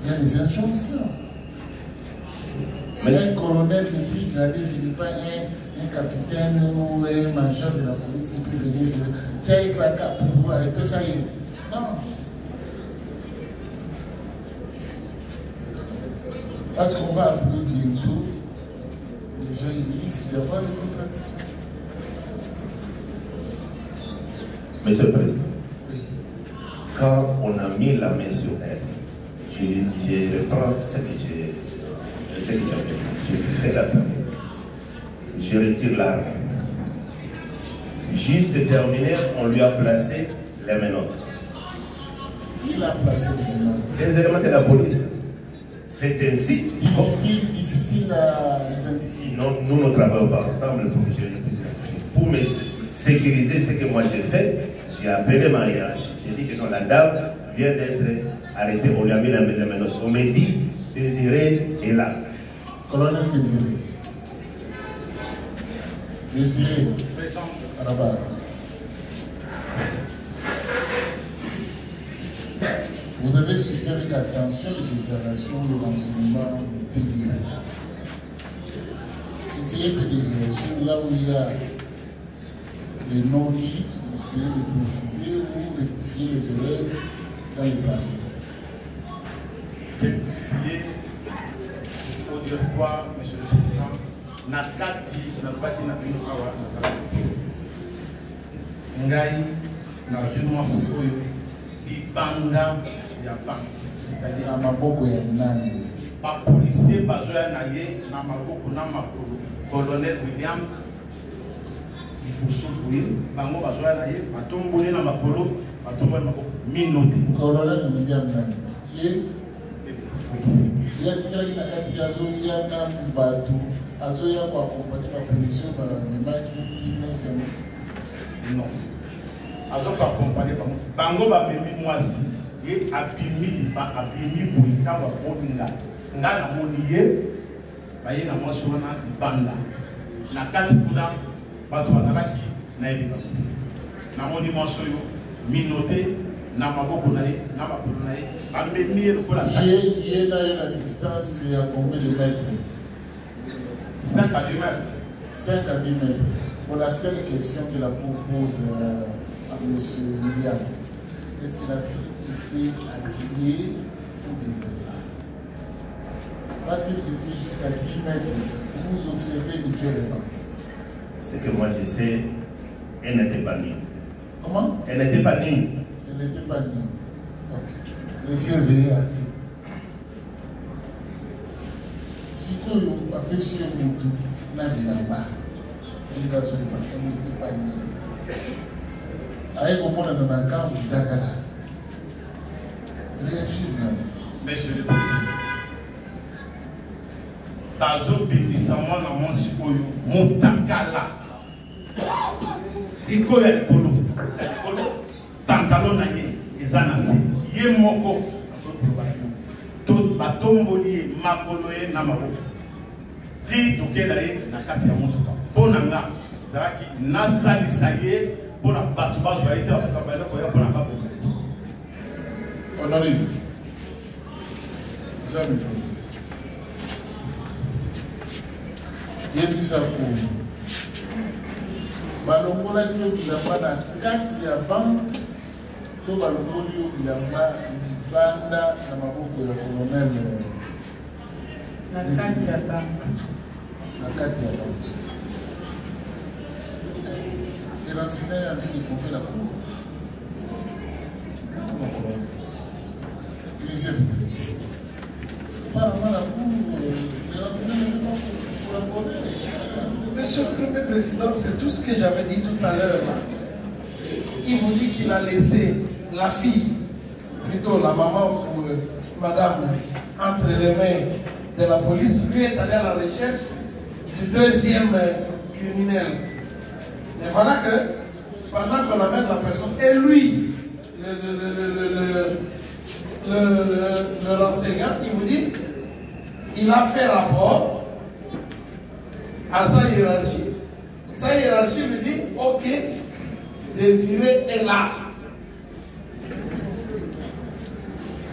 il y a des injonctions. Mais un colonel ne peut garder, ce n'est pas un capitaine ou un major de la police qui peut venir dire tu as éclaté pour vous, et puis ça y est. Non. Parce qu'on va appeler bientôt, les gens ils disent qu'il y a des contradictions. Monsieur le Président, quand on a mis la main sur elle, je reprends ce que j'ai fait. Je fais la peine. Je retire l'arme. Juste terminé, on lui a placé les menottes. Il a placé les menottes. Les éléments de la police. C'est ainsi. Difficile à identifier. Non, nous ne travaillons pas ensemble pour que je puisse identifier. Pour me sécuriser ce que moi j'ai fait, j'ai appelé ma hiérarchie. J'ai dit que non, la dame vient d'être arrêté, on lui a mis la menotte. On me dit, Désiré est là. Colonel Désiré. Désiré. Rabat. Vous avez suivi avec attention les déclarations de l'enseignement TD. Essayez de réagir là où il y a les non-dits, essayez de préciser ou rectifier les erreurs dans le parler. Rectifier, il faut dire quoi, monsieur le président? Nakati, Nabaki Nabinokawa, Nakalati. Ngai, Najumwa Sikoyo, Ibanda, Yapan. C'est-à-dire, Namaboko ya nani. Pas policier, pas joueur naïe, Namaboko, Namakolo, colonel William, Ibusukuil, Bango, pas joueur naïe, Matomboni, Namakolo, Matomboni, Namakolo, Minoti. Colonel William nani. Il y a des gens qui ont battu, Azoya pour accompagner la police, non. Azoya pour accompagner Bango va même moi si et abimi pour y avoir Olinga. Nga na moniye, baye na moi sur na banda. Na kati kuna bato batalaki na évidence. Na moni moi sur yo minoté na maboko na ye na makolo na ye amemi le pour la salle. Il y a la distance à combien de mètres? 5 à 10 mètres. 5 à 10 mètres. Pour la seule question que la propose à M. William, est-ce que la fille était habillée ou déshabillée? Parce que vous étiez juste à 10 mètres, vous observez mutuellement. Ce que moi je sais, elle n'était pas nue. Comment? Elle n'était pas nue. Elle n'était pas nue. Ok. Le fait veiller à pied. Si tu as appelé sur le moto, n'a pas. Elle n'était pas nue. Aïe, comment on a dans un camp de Dakar. Réagis, Monsieur le Président. Tazo binisama na monsi oyo motakala iko ya likolo tankalo na ye eza na se ye moko to batomboli ye makolo ye na maboko ti tokela ye na kati ya motuka mpo na nga ezalaki nasalisa ye mpo na bato bazwa ye te bakaba eloko ya mpo na baboma Honoré, jamais. Yebisa pour balongola kyo bilamba na kati ya banque to balongoli yo bilamba libanda na maboko ya colonel na kati ya banque. Na kati ya banque. Et l'enseignant a dit qu'il trouvait la cour. Comment colonel? Il sait plus. Apparemment la cour, l'enseignant n'était pas pour la connaître. Monsieur le Premier Président, c'est tout ce que j'avais dit tout à l'heure. Il vous dit qu'il a laissé la fille, plutôt la maman pour madame, entre les mains de la police. Lui est allé à la recherche du deuxième criminel. Et voilà que, pendant qu'on amène la personne, et lui, le renseignant, il vous dit, il a fait rapport à sa hiérarchie. Sa hiérarchie lui dit, ok, Désiré est là.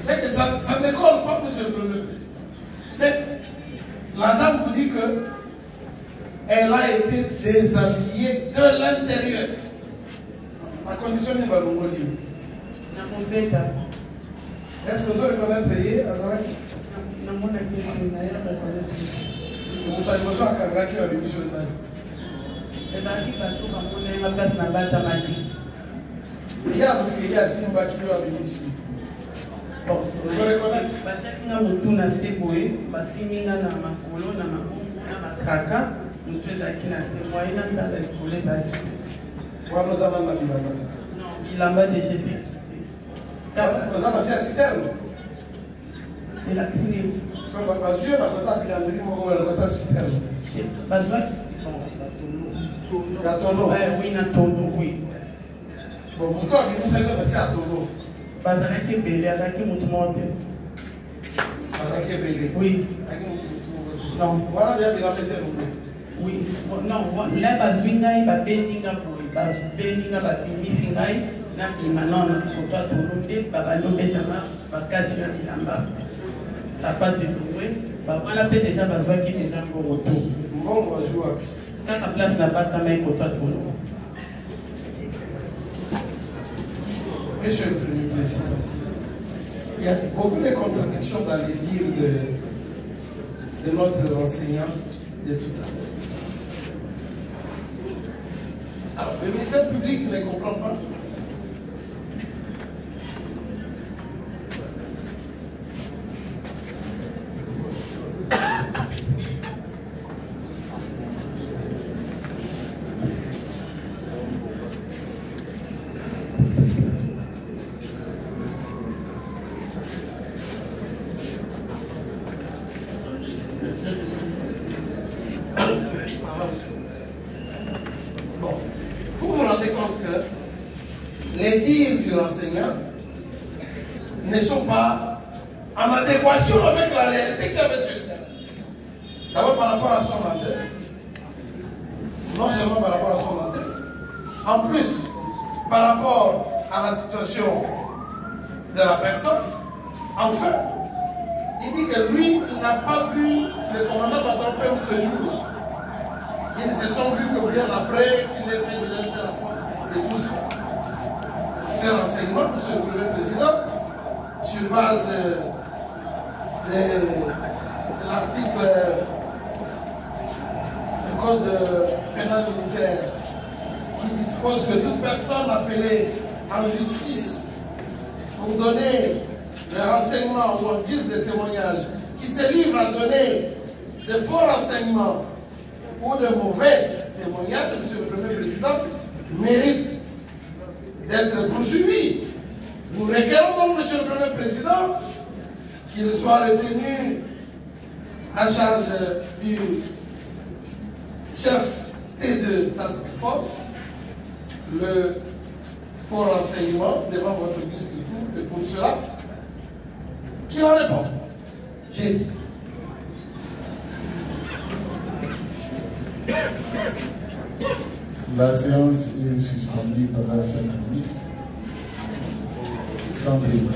Fait que ça ne colle pas, monsieur le Premier Président. Mais la dame vous dit que elle a été déshabillée de l'intérieur. La condition n'est pas longue. Est-ce que vous reconnaître Azaraki? Mutaliboso akangaki wa bibiso nani? Ebaki bato kamona nga place na bata maki. Il y a Simba qui lui a bimisi. Bon, vous reconnaître? Batiaki nga mutu na se boye, basimi nga na makolo na maboko na bakaka, mutu ezalaki na se moye na tala likolo ezalaki te. Wana ozana na bilamba? Non, bilamba de Jésus kiti. Ozana se ya citerne? Elakisi nini? Bazwi na kota bilandri moko na kota citerne. Bazwaki ya tono. Oui, na tono, oui. Bon, mutu abimisa yo na se ya tono. bazalaki ebele azalaki motu moko te. Bazalaki ebele? Oui. Non. Wana deya bilapesa elongo? Oui. Non, là bazwi ngai babendi nga babimisi ngai nabima nona koto atolo nde babalobetama bakati na bilamba sapatu elongwe wana mpe deja bazwaki deja mbongo to. Mbongo bazwi wapi? Kaka place na batama ekoto atolo. Monsieur le Premier Président, il y a beaucoup de contradictions dans les dires de notre enseignant de tout à l'heure. Alors, le ministère public ne comprend pas. Bon, vous vous rendez compte que les dires du renseignant ne sont pas en adéquation avec la réalité qu'il y avait sur le terrain. D'abord par rapport à son entrée. Non seulement par rapport à son entrée, en plus par rapport à la situation de la personne. Enfin, il dit que lui n'a pas vu le commandant Batampem ce jour-là. Ils se sont vus que bien après qu'il ait fait déjà ce rapport et tout ça. Ce renseignement, Monsieur le Premier Président, sur base de l'article du Code pénal militaire qui dispose que toute personne appelée en justice pour donner le renseignement ou en guise de témoignage qui se livre à donner de faux renseignements ou de mauvais témoignages, Monsieur le Premier Président, mérite d'être poursuivi. Nous requérons donc, Monsieur le Premier Président, qu'il soit retenu à charge du chef T2 Task Force, le faux renseignement devant votre auguste cour, et pour cela, qu'il en réponde. J'ai dit. La séance est suspendue pendant 5 minutes sans débat.